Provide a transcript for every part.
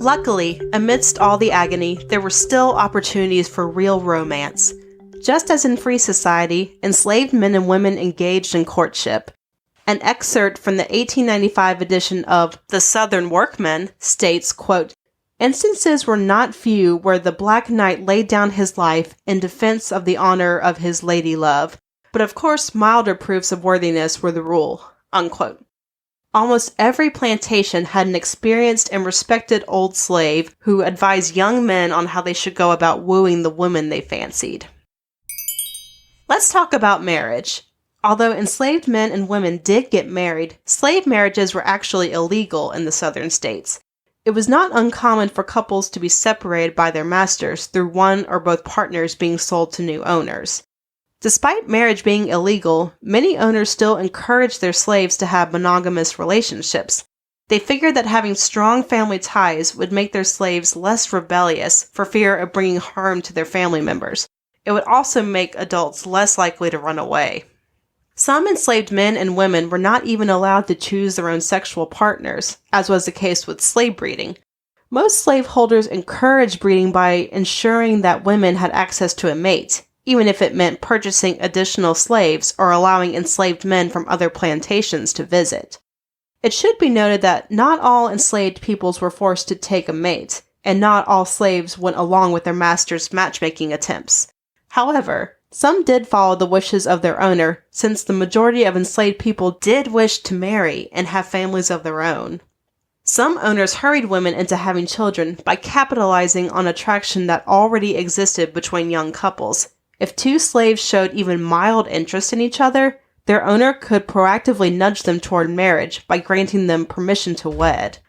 Luckily, amidst all the agony, there were still opportunities for real romance. Just as in free society, enslaved men and women engaged in courtship. An excerpt from the 1895 edition of The Southern Workman states, quote, "Instances were not few where the black knight laid down his life in defense of the honor of his lady love, but of course milder proofs of worthiness were the rule." Unquote. Almost every plantation had an experienced and respected old slave who advised young men on how they should go about wooing the women they fancied. Let's talk about marriage. Although enslaved men and women did get married, slave marriages were actually illegal in the southern states. It was not uncommon for couples to be separated by their masters through one or both partners being sold to new owners. Despite marriage being illegal, many owners still encouraged their slaves to have monogamous relationships. They figured that having strong family ties would make their slaves less rebellious for fear of bringing harm to their family members. It would also make adults less likely to run away. Some enslaved men and women were not even allowed to choose their own sexual partners, as was the case with slave breeding. Most slaveholders encouraged breeding by ensuring that women had access to a mate, even if it meant purchasing additional slaves or allowing enslaved men from other plantations to visit. It should be noted that not all enslaved peoples were forced to take a mate, and not all slaves went along with their masters' matchmaking attempts. However, some did follow the wishes of their owner, since the majority of enslaved people did wish to marry and have families of their own. Some owners hurried women into having children by capitalizing on attraction that already existed between young couples. If two slaves showed even mild interest in each other, their owner could proactively nudge them toward marriage by granting them permission to wed.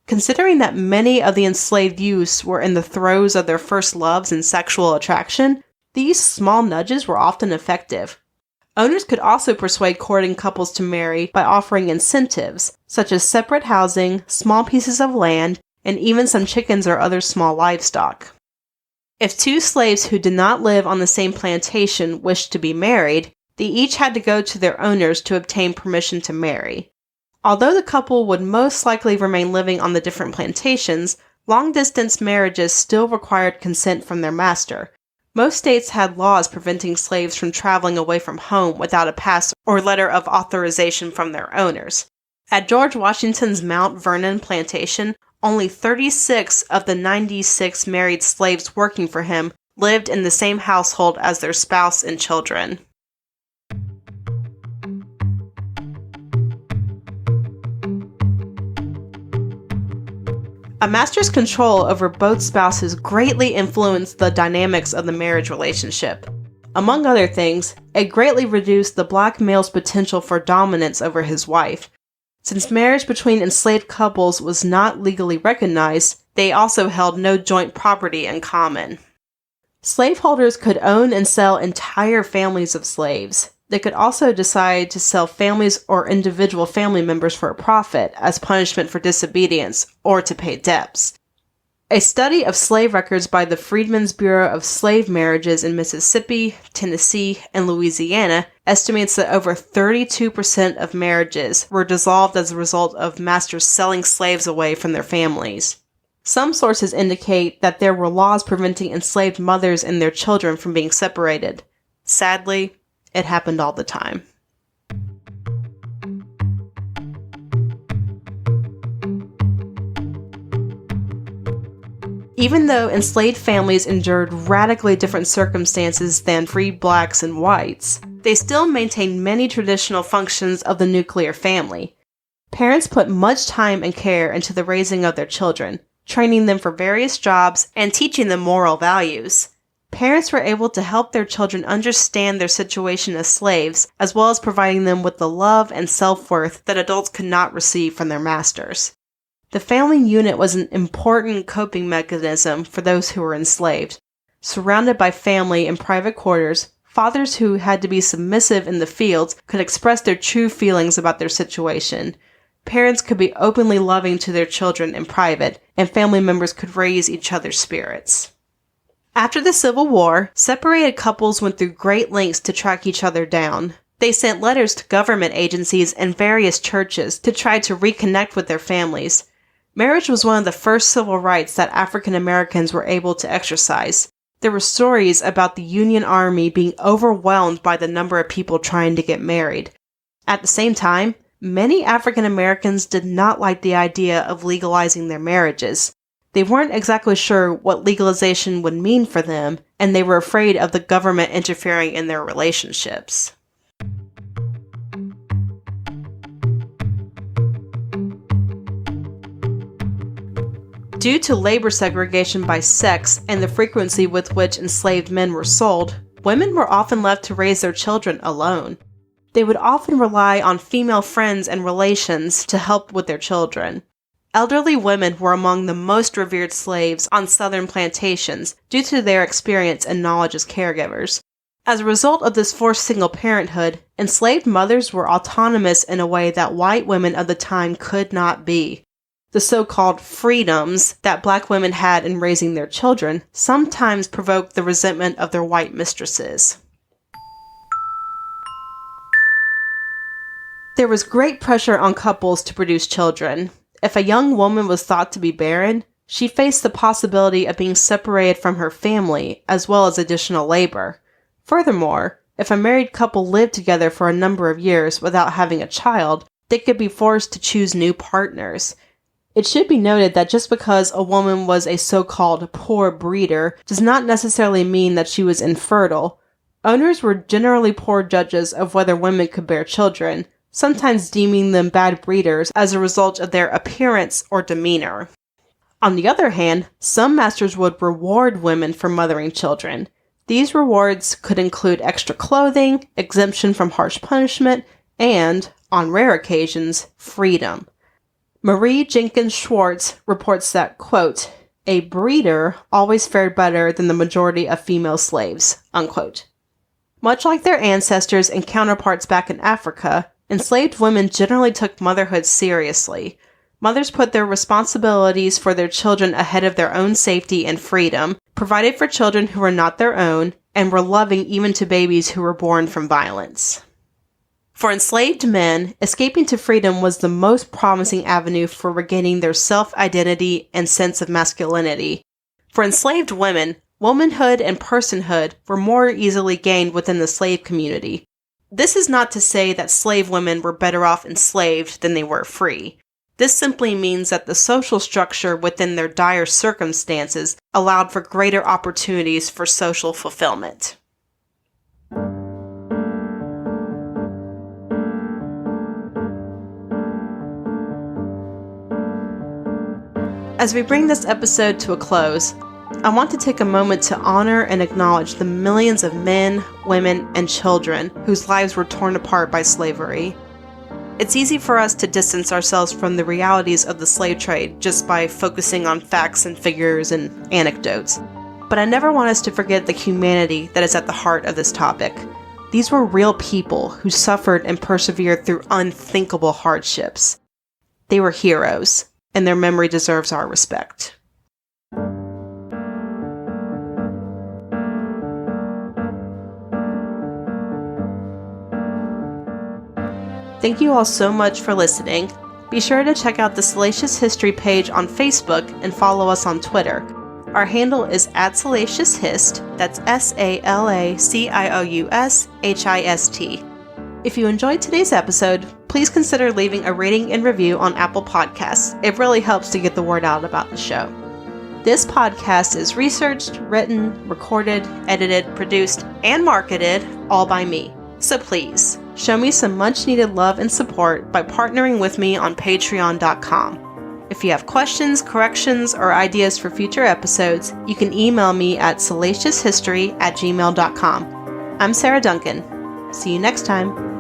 Considering that many of the enslaved youths were in the throes of their first loves and sexual attraction, these small nudges were often effective. Owners could also persuade courting couples to marry by offering incentives, such as separate housing, small pieces of land, and even some chickens or other small livestock. If two slaves who did not live on the same plantation wished to be married, they each had to go to their owners to obtain permission to marry. Although the couple would most likely remain living on the different plantations, long-distance marriages still required consent from their master. Most states had laws preventing slaves from traveling away from home without a pass or letter of authorization from their owners. At George Washington's Mount Vernon plantation, only 36 of the 96 married slaves working for him lived in the same household as their spouse and children. A master's control over both spouses greatly influenced the dynamics of the marriage relationship. Among other things, it greatly reduced the black male's potential for dominance over his wife. Since marriage between enslaved couples was not legally recognized, they also held no joint property in common. Slaveholders could own and sell entire families of slaves. They could also decide to sell families or individual family members for a profit as punishment for disobedience or to pay debts. A study of slave records by the Freedmen's Bureau of Slave Marriages in Mississippi, Tennessee, and Louisiana estimates that over 32% of marriages were dissolved as a result of masters selling slaves away from their families. Some sources indicate that there were laws preventing enslaved mothers and their children from being separated. Sadly, it happened all the time. Even though enslaved families endured radically different circumstances than freed blacks and whites, they still maintained many traditional functions of the nuclear family. Parents put much time and care into the raising of their children, training them for various jobs and teaching them moral values. Parents were able to help their children understand their situation as slaves, as well as providing them with the love and self-worth that adults could not receive from their masters. The family unit was an important coping mechanism for those who were enslaved. Surrounded by family in private quarters, fathers who had to be submissive in the fields could express their true feelings about their situation. Parents could be openly loving to their children in private, and family members could raise each other's spirits. After the Civil War, separated couples went through great lengths to track each other down. They sent letters to government agencies and various churches to try to reconnect with their families. Marriage was one of the first civil rights that African Americans were able to exercise. There were stories about the Union Army being overwhelmed by the number of people trying to get married. At the same time, many African Americans did not like the idea of legalizing their marriages. They weren't exactly sure what legalization would mean for them, and they were afraid of the government interfering in their relationships. Due to labor segregation by sex and the frequency with which enslaved men were sold, women were often left to raise their children alone. They would often rely on female friends and relations to help with their children. Elderly women were among the most revered slaves on southern plantations due to their experience and knowledge as caregivers. As a result of this forced single parenthood, enslaved mothers were autonomous in a way that white women of the time could not be. The so-called freedoms that black women had in raising their children sometimes provoked the resentment of their white mistresses. There was great pressure on couples to produce children. If a young woman was thought to be barren, she faced the possibility of being separated from her family, as well as additional labor. Furthermore, if a married couple lived together for a number of years without having a child, they could be forced to choose new partners. It should be noted that just because a woman was a so-called poor breeder does not necessarily mean that she was infertile. Owners were generally poor judges of whether women could bear children, sometimes deeming them bad breeders as a result of their appearance or demeanor. On the other hand, some masters would reward women for mothering children. These rewards could include extra clothing, exemption from harsh punishment, and, on rare occasions, freedom. Marie Jenkins Schwartz reports that, quote, "A breeder always fared better than the majority of female slaves," unquote. Much like their ancestors and counterparts back in Africa, enslaved women generally took motherhood seriously. Mothers put their responsibilities for their children ahead of their own safety and freedom, provided for children who were not their own, and were loving even to babies who were born from violence. For enslaved men, escaping to freedom was the most promising avenue for regaining their self-identity and sense of masculinity. For enslaved women, womanhood and personhood were more easily gained within the slave community. This is not to say that slave women were better off enslaved than they were free. This simply means that the social structure within their dire circumstances allowed for greater opportunities for social fulfillment. As we bring this episode to a close, I want to take a moment to honor and acknowledge the millions of men, women, and children whose lives were torn apart by slavery. It's easy for us to distance ourselves from the realities of the slave trade just by focusing on facts and figures and anecdotes. But I never want us to forget the humanity that is at the heart of this topic. These were real people who suffered and persevered through unthinkable hardships. They were heroes, and their memory deserves our respect. Thank you all so much for listening. Be sure to check out the Salacious History page on Facebook and follow us on Twitter. Our handle is @SalaciousHist, that's SALACIOUSHIST. If you enjoyed today's episode, please consider leaving a rating and review on Apple Podcasts. It really helps to get the word out about the show. This podcast is researched, written, recorded, edited, produced, and marketed all by me. So please, show me some much-needed love and support by partnering with me on patreon.com. If you have questions, corrections, or ideas for future episodes, you can email me at salacioushistory@gmail.com. I'm Sarah Duncan. See you next time.